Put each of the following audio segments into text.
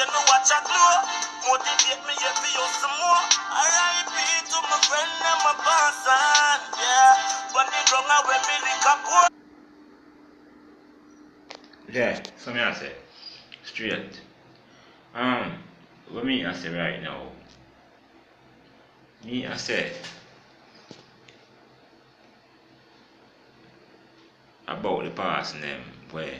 Then me watch a glow. Motivate me yet for you some more. R.I.P. to my friend and my boss. Yeah. When the drunk and when me lick a pour. Yeah, so me I say, straight. What me I say right now, me I say about the past them where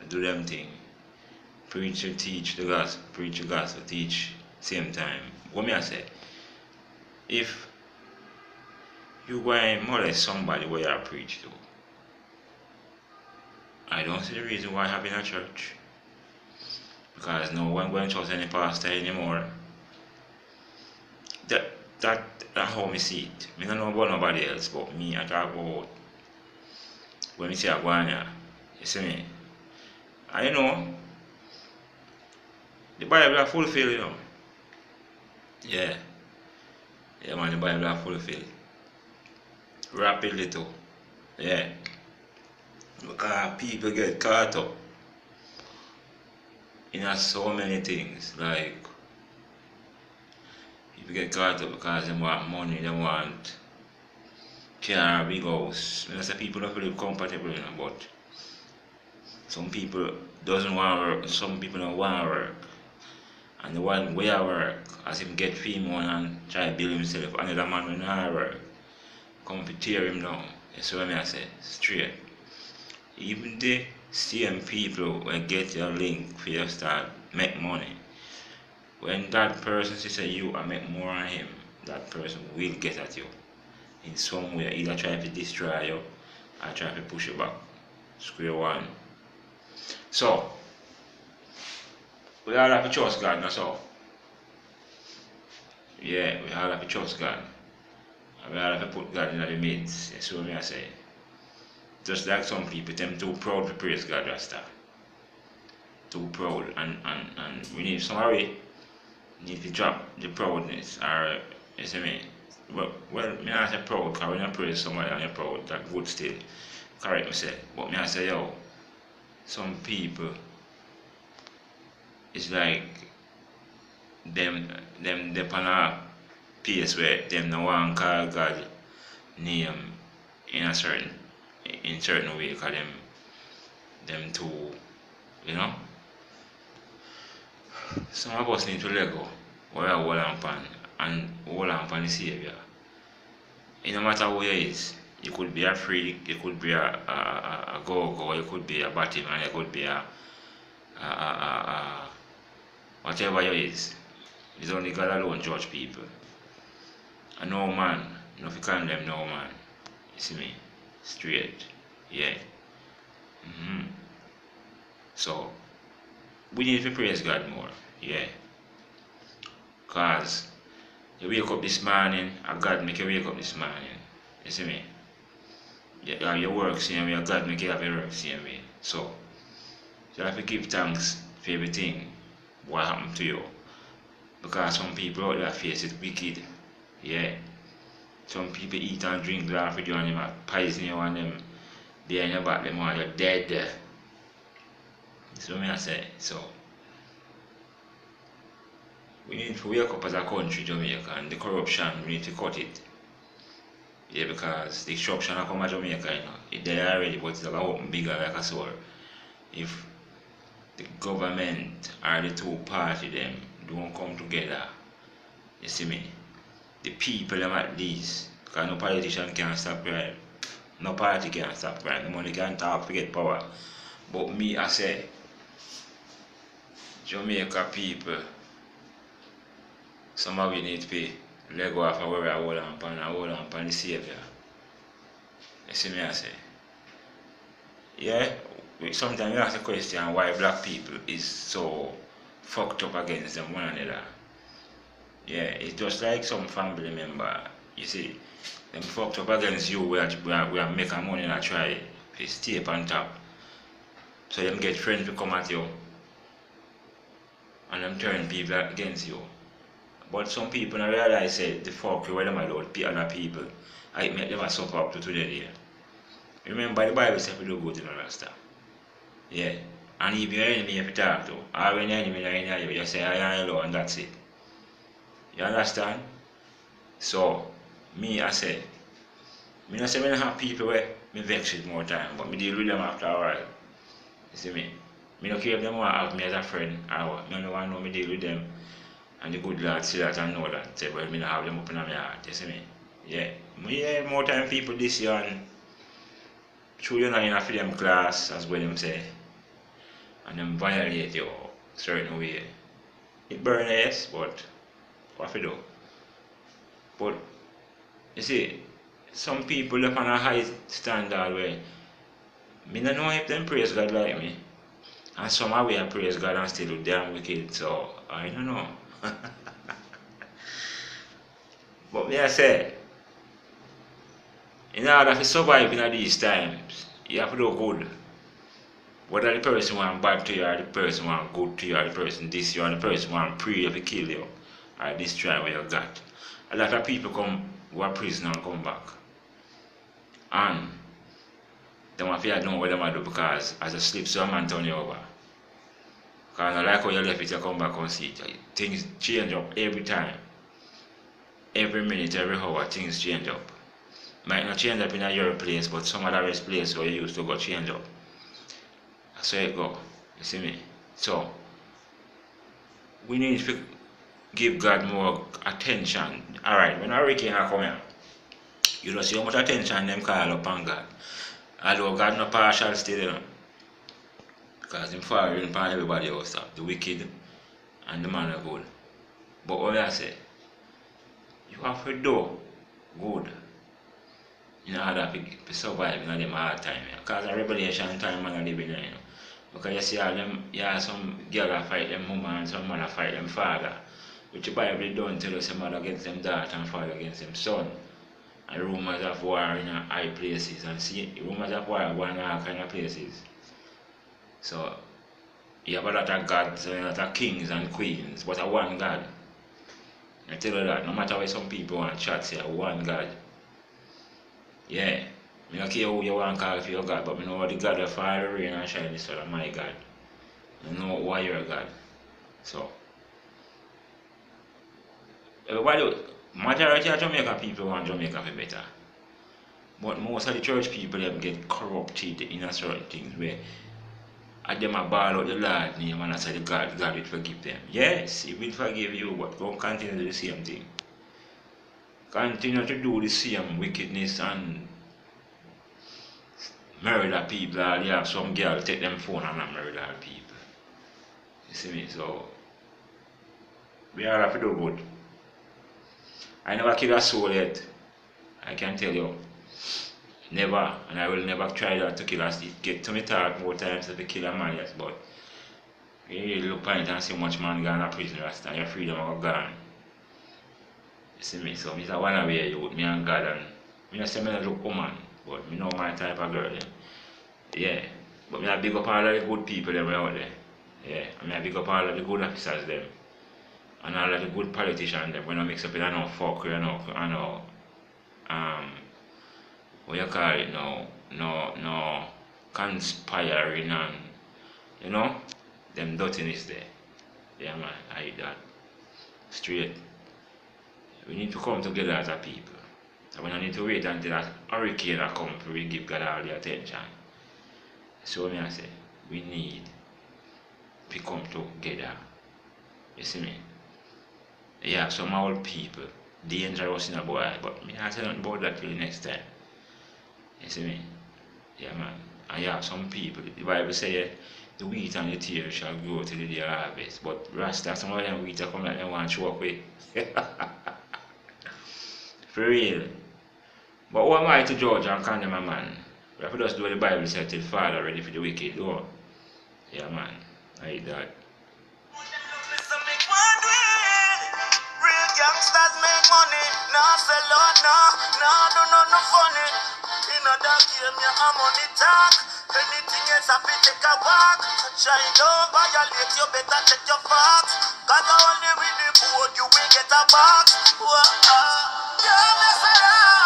do them thing, preach and teach the gospel, preach the gospel, teach same time. What me I say, if you go and molest somebody where you preach to, I don't see the reason why having a church. Because no one going to trust any pastor anymore. That that how me see it. Me don't know about nobody else, but me I talk about when me see a guanya, you see me. I know the Bible are fulfilled, you know. Yeah. Yeah man, the Bible are fulfilled. Rapidly too. Yeah. Because people get caught up in so many things. Like people get caught up because they want money, they want car, big house. I say people don't live comfortable, you know, but some people doesn't want to work, some people don't want to work. And the one way I work, as him get female and try to build himself, another man will not work. Come to tear him down. That's what I say, straight. Even the same people will get your link for you start make money. When that person says you I make more on him, that person will get at you. In some way, either try to destroy you or try to push you back. Square one. So we all have to trust God, that's all. Yeah, we all have to trust God. And we all have to put God in the midst. That's what I say. Just like some people, them too proud to praise God, Rasta. Too proud, and we need somebody need to drop the proudness, or you see me. Well, me not say proud, because when you praise somebody and you're proud, that good still. Correct me say. But me I say yo, some people it's like them on a place where them no want call God name in certain way, because them too, you know. Some of us need to let go where I hold on pan and hold on pan the Savior. It no matter who you is, you could be a freak, you could be a go-go, you could be a Batman, you could be a whatever you is. It's only God alone judge people. And no man, no if you condemn no man. You see me? Straight. Yeah. So we need to praise God more. Yeah. Cause you wake up this morning, and God make you wake up this morning. You see me? You have your work same way, God make you have your work same way. So you have to give thanks for everything what happened to you. Because some people out there face it wicked. Yeah. Some people eat and drink, laugh with you and them poison you and them behind your back, them want you dead there. That's what I say. So we need to wake up as a country, Jamaica, and the corruption, we need to cut it. Yeah, because the destruction will come at Jamaica, you know. It's there already, but it's going to open bigger like a sword. If the government or the two party them don't come together, you see me, the people them at least, because no politician can stop crime, no party can stop crime, the money can talk to get power. But me I say, Jamaica people, some of you need to be let go of where I hold on the Savior. You see me I say? Yeah, sometimes you ask the question why black people is so fucked up against them one another. Yeah, it's just like some family member, you see, them fucked up against you, we are making money and try to stay up on top. So them get friends to come at you and them turn people against you. But some people don't realize that the fuck you where them allowed other people, I make them suffer up to today. Remember the Bible says we do good in the Rasta. Yeah. And if your enemy you have to talk to, or when your enemy is in you, you say I am hello and that's it. You understand? So, me I say, me not say me not have people where me vex with more time, but me deal with them after a while. You see me? Me don't care if them want to have me as a friend or what. Me don't want to know me deal with them. And the good Lord see that and know that. Say, well, me not have them up in my heart. You see me? Yeah. Yeah, more time people this year and true you're not in a film class as well them say. And them violate you certain way. It burn yes, but what you do? But you see, some people up on a high standard where me don't know if them praise God like me. And some are way I praise God and still do damn wicked, so I don't know. But me I say, in order to survive in these times, you have to do good. Whether the person want bad to you, or the person want good to you, or the person this you, or the person want pray to kill you, or destroy what you got. A lot of people come who are prison and come back. And they want to know what they want to do because as a slip, so a man turn you over. Because I like how you left it, you come back and see it. Things change up every time. Every minute, every hour, things change up. Might not change up in your place, but some other place where you used to go change up. That's where it go. You see me? So, we need to give God more attention. Alright, when a hurricane come here, you don't see how much attention them call upon God. Although God no partial still, you know. Because him following upon everybody else, the wicked and the man of good. But what I say, you have to do good in order to survive in them hard time. Because a revelation time man living there, you know. Because you see all them, yeah, some girl fight them mama and some mother fight them father. Which the Bible don't tell us mother against them daughter and father against them son. And rumors of war in high places and see rumors of war going in all kind of places. So you have a lot of gods and a lot of kings and queens, but a one God. I tell you that no matter where some people want to chat, say one God. Yeah. I don't care who you want to call for your God, but I know what the God of fall, rain and shine is my God. I know why you're a God. So everybody, majority of Jamaican people want Jamaica to be better. But most of the church people them get corrupted in a certain things where them a ball out the Lord name and I say the God will forgive them. Yes, He will forgive you, but don't continue to do the same thing. Continue to do the same wickedness and murder people, or you have some girl take them phone and murder people. You see me? So we all have to do good. I never kill a soul yet. I can tell you. Never, and I will never try that to kill us. It get to me talk more times to kill a man, yes, but you really look at it and see much man gone to prison rest and your freedom are gone. You see me? So I wanna be a youth, me and God, and I don't say I look woman, but I know my type of girl. Yeah. But I big up all of the good people them out there. Yeah. I big up all of the good officers them. And all of the good politicians them. When I mix up in no fuck, you know, what you call it now, no conspiring and you know, them dirtiness there. Yeah man, I hate that. Straight. We need to come together as a people. And we don't need to wait until that hurricane comes before we give God all the attention. So I say, we need to come together. You see me? Yeah, some old people, dangerous in a boy, but me not say nothing about that till the next time. You see me? Yeah man. And yeah, some people, the Bible says the wheat and the tear shall grow till the day of harvest. But Rasta, some of them wheat are come like they want to choke away. For real. But who am I to judge and condemn a man? We have to just do what the Bible said till Father ready for the wicked. Oh. Yeah man. I hate that. Real gangsters make money. No sell out, no do nothing funny. In a dark game, your money talk. Anything else, I feel take a walk. Try don't violate, you better check your facts. Cause only with the board you will get a box. Yeah, that's right.